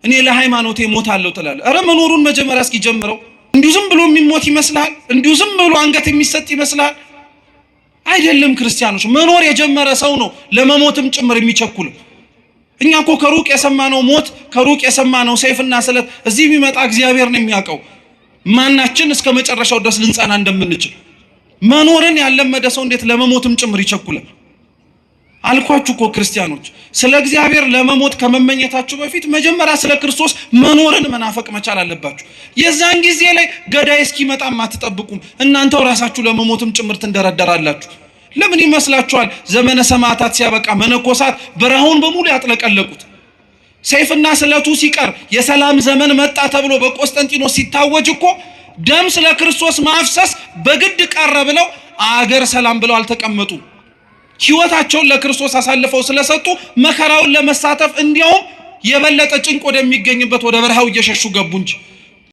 እኔ ለሃይማኖቴ ሞታለሁ ትላለህ። አረ መኖሩን መጀመሪያ እስኪ ጀምረው። እንዲሁ ዝም ብሎ የሚሞት ይመስላል? እንዲሁ ዝም ብሎ አንገት የሚሰጥ ይመስላል? አይደለም። ክርስቲያኖች መኖር የጀመረ ሰው ነው ለመሞትም ጭምር የሚቸኩለው። እኛ እኮ ከሩቅ የሰማነው ሞት፣ ከሩቅ የሰማነው ሰይፍና ስለት እዚህ የሚመጣ እግዚአብሔር ነው የሚያውቀው ማናችን እስከ መጨረሻው ድረስ ልንጸና እንደምንችል። መኖርን ያለመደ ሰው እንዴት ለመሞትም ጭምር ይቸኩላል? አልኳችሁ እኮ ክርስቲያኖች፣ ስለ እግዚአብሔር ለመሞት ከመመኘታችሁ በፊት መጀመሪያ ስለ ክርስቶስ መኖርን መናፈቅ መቻል አለባችሁ። የዛን ጊዜ ላይ ገዳይ እስኪመጣም አትጠብቁም። እናንተው ራሳችሁ ለመሞትም ጭምር ትንደረደራላችሁ። ለምን ይመስላችኋል ዘመነ ሰማዕታት ሲያበቃ መነኮሳት በረሃውን በሙሉ ያጥለቀለቁት? ሰይፍና ስለቱ ሲቀር የሰላም ዘመን መጣ ተብሎ በቆስጠንጢኖስ ሲታወጅ እኮ ደም ስለ ክርስቶስ ማፍሰስ በግድ ቀረ ብለው አገር ሰላም ብለው አልተቀመጡ። ሕይወታቸውን ለክርስቶስ አሳልፈው ስለሰጡ መከራውን ለመሳተፍ እንዲያውም የበለጠ ጭንቅ ወደሚገኝበት ወደ በረሃው እየሸሹ ገቡ እንጂ